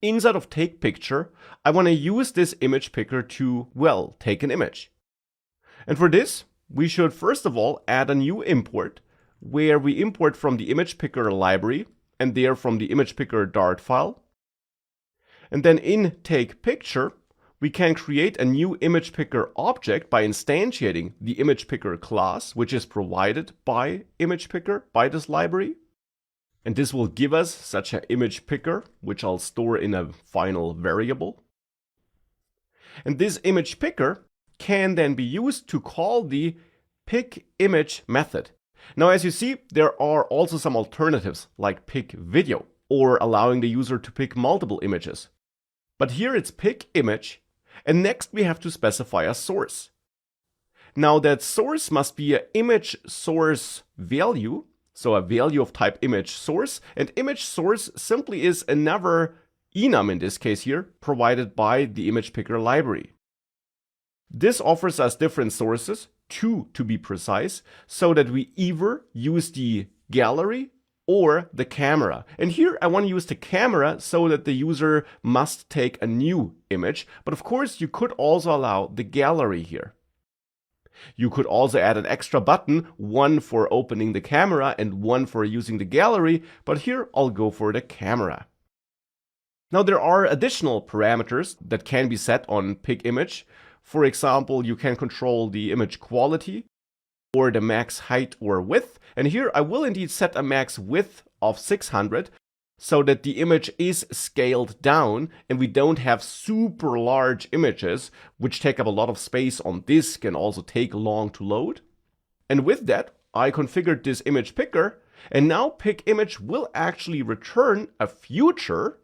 inside of take picture, I want to use this image picker to, well, take an image. And for this, we should first of all add a new import where we import from the image picker library and there from the image picker Dart file. And then in take picture, we can create a new image picker object by instantiating the image picker class, which is provided by image picker, by this library. And this will give us such an image picker, which I'll store in a final variable. And this image picker can then be used to call the pickImage method. Now, as you see, there are also some alternatives like pickVideo or allowing the user to pick multiple images. But here it's pickImage, and next we have to specify a source. Now that source must be an image source value, so a value of type image source, and image source simply is another enum in this case here, provided by the image picker library. This offers us different sources, two to be precise, so that we either use the gallery or the camera. And here I want to use the camera so that the user must take a new image, but of course you could also allow the gallery here. You could also add an extra button, one for opening the camera and one for using the gallery, but here I'll go for the camera. Now there are additional parameters that can be set on pickImage. For example, you can control the image quality or the max height or width. And here I will indeed set a max width of 600 so that the image is scaled down and we don't have super large images which take up a lot of space on disk and also take long to load. And with that, I configured this image picker, and now pickImage will actually return a future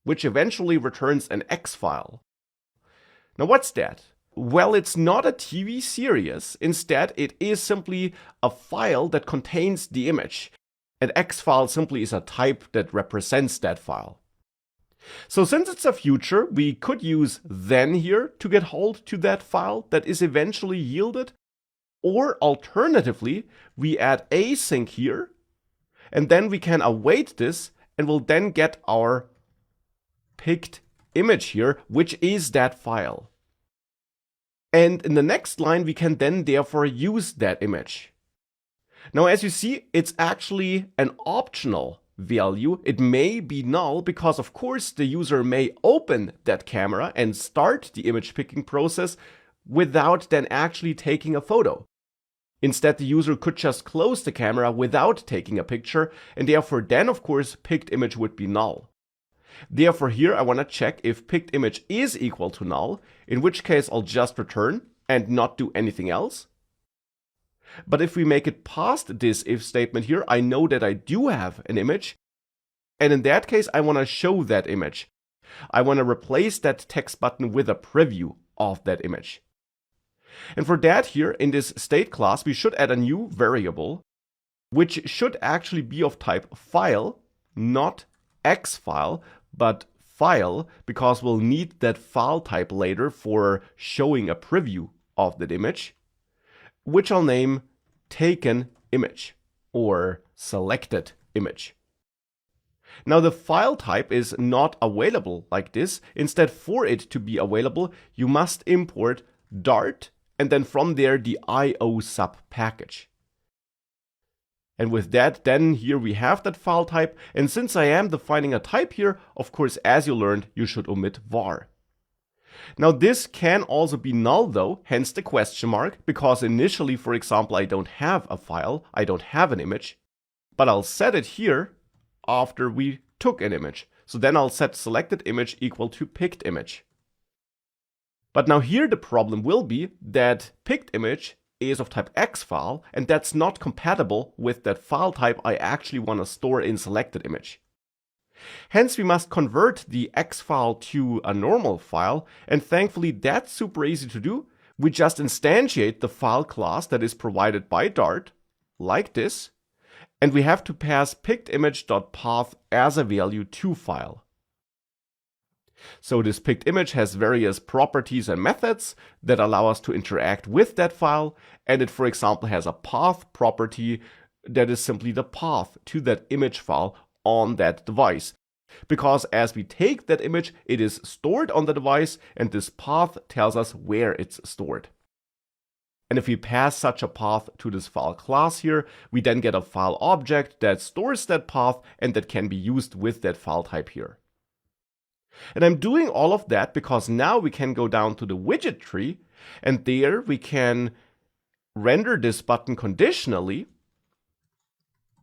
which eventually returns an X file. Now what's that? Well, it's not a TV series. Instead, it is simply a file that contains the image. An X file simply is a type that represents that file. So since it's a future, we could use then here to get hold to that file that is eventually yielded. Or alternatively, we add async here, and then we can await this and we'll then get our picked image here, which is that file. And in the next line, we can then therefore use that image. Now, as you see, it's actually an optional value. It may be null because, of course, the user may open that camera and start the image picking process without then actually taking a photo. Instead, the user could just close the camera without taking a picture, and therefore then, of course, picked image would be null. Therefore here I want to check if picked image is equal to null, in which case I'll just return and not do anything else. But if we make it past this if statement here, I know that I do have an image, and in that case I want to show that image. I want to replace that text button with a preview of that image. And for that here in this state class we should add a new variable which should actually be of type file, not X file, but file, because we'll need that file type later for showing a preview of that image, which I'll name taken image or selected image. Now the file type is not available like this. Instead, for it to be available, you must import Dart and then from there the IOSUB package. And with that, then here we have that file type. And since I am defining a type here, of course, as you learned, you should omit var. Now this can also be null though, hence the question mark, because initially, for example, I don't have a file, I don't have an image, but I'll set it here after we took an image. So then I'll set selected image equal to picked image. But now here the problem will be that picked image is of type X file, and that's not compatible with that file type I actually want to store in selected image. Hence we must convert the X file to a normal file, and thankfully that's super easy to do. We just instantiate the file class that is provided by Dart, like this, and we have to pass pickedimage.path as a value to file. So this picked image has various properties and methods that allow us to interact with that file, and it, for example, has a path property that is simply the path to that image file on that device. because as we take that image, it is stored on the device, and this path tells us where it's stored. And if we pass such a path to this file class here, we then get a file object that stores that path and that can be used with that file type here. And I'm doing all of that because now we can go down to the widget tree, and there we can render this button conditionally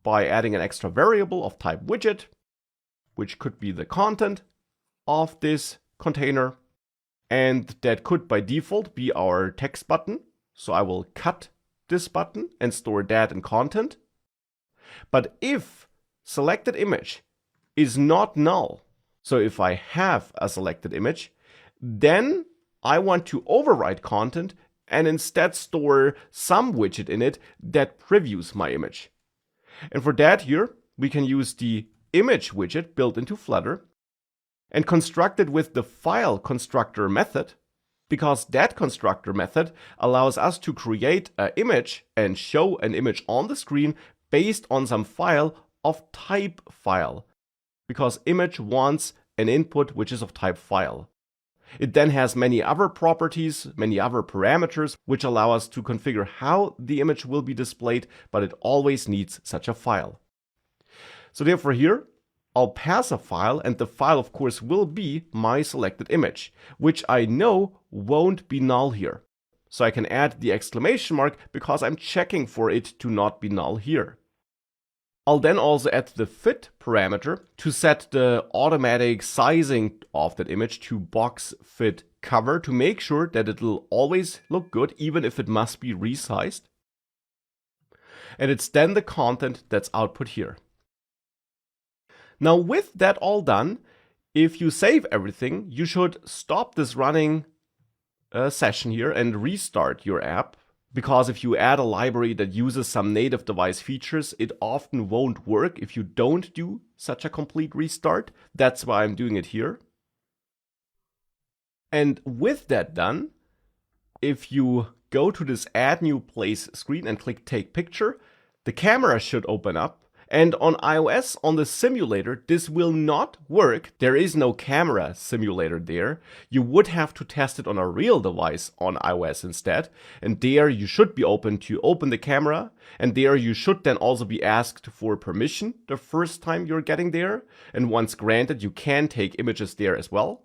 by adding an extra variable of type widget, which could be the content of this container. And that could by default be our text button. So I will cut this button and store that in content. But if selected image is not null, so if I have a selected image, then I want to override content and instead store some widget in it that previews my image. And for that here, we can use the image widget built into Flutter and construct it with the file constructor method, because that constructor method allows us to create an image and show an image on the screen based on some file of type file, because image wants an input which is of type file. It then has many other properties, many other parameters, which allow us to configure how the image will be displayed, but it always needs such a file. So therefore here, I'll pass a file, and the file of course will be my selected image, which I know won't be null here. So I can add the exclamation mark because I'm checking for it to not be null here. I'll then also add the fit parameter to set the automatic sizing of that image to box fit cover to make sure that it'll always look good even if it must be resized. And it's then the content that's output here. Now with that all done, if you save everything, you should stop this running session here and restart your app. Because if you add a library that uses some native device features, it often won't work if you don't do such a complete restart. That's why I'm doing it here. And with that done, if you go to this Add New Place screen and click Take Picture, the camera should open up. And on iOS, on the simulator, this will not work. There is no camera simulator there. You would have to test it on a real device on iOS instead. And there you should be open to open the camera. And there you should then also be asked for permission the first time you're getting there. And once granted, you can take images there as well.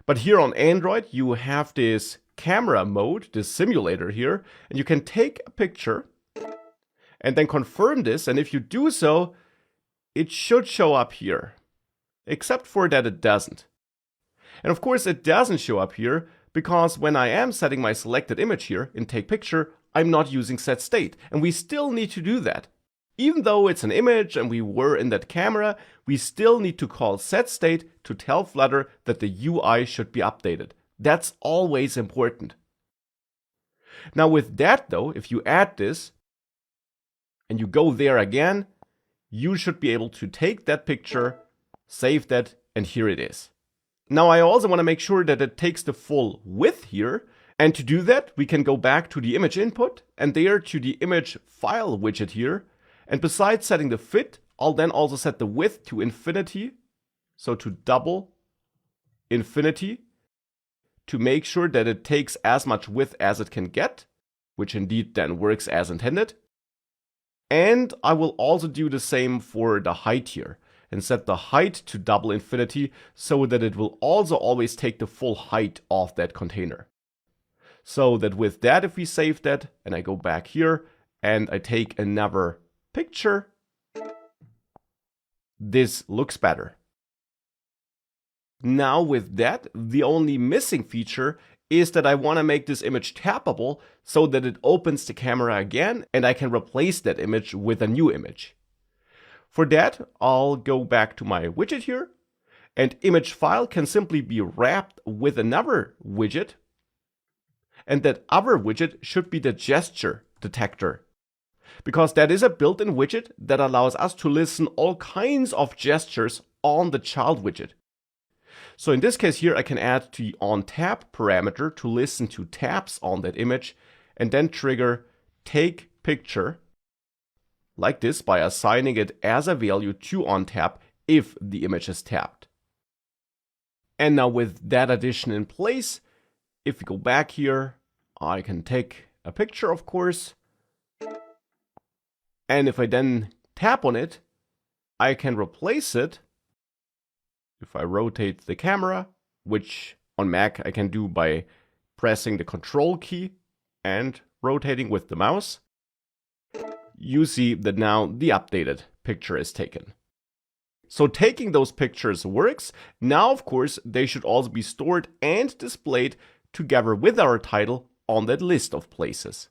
But here on Android, you have this camera mode, this simulator here, and you can take a picture and then confirm this, and if you do so, it should show up here, except for that it doesn't. And of course it doesn't show up here, because when I am setting my selected image here in Take Picture, I'm not using setState, and we still need to do that. Even though it's an image and we were in that camera, we still need to call setState to tell Flutter that the UI should be updated. That's always important. Now with that though, if you add this, and you go there again, you should be able to take that picture, save that, and here it is. Now I also want to make sure that it takes the full width here, and to do that we can go back to the image input and there to the image file widget here, and besides setting the fit, I'll then also set the width to infinity, so to double infinity, to make sure that it takes as much width as it can get, which indeed then works as intended. And I will also do the same for the height here and set the height to double infinity so that it will also always take the full height of that container. So that with that, if we save that and I go back here and I take another picture, this looks better. Now with that, the only missing feature is that I want to make this image tappable so that it opens the camera again and I can replace that image with a new image. For that, I'll go back to my widget here, and image file can simply be wrapped with another widget, and that other widget should be the gesture detector, because that is a built-in widget that allows us to listen all kinds of gestures on the child widget. So in this case here, I can add the onTap parameter to listen to taps on that image and then trigger take picture like this by assigning it as a value to onTap if the image is tapped. And now with that addition in place, if we go back here, I can take a picture, of course. And if I then tap on it, I can replace it. If I rotate the camera, which on Mac I can do by pressing the Control key and rotating with the mouse, you see that now the updated picture is taken. So taking those pictures works. Now, of course, they should also be stored and displayed together with our title on that list of places.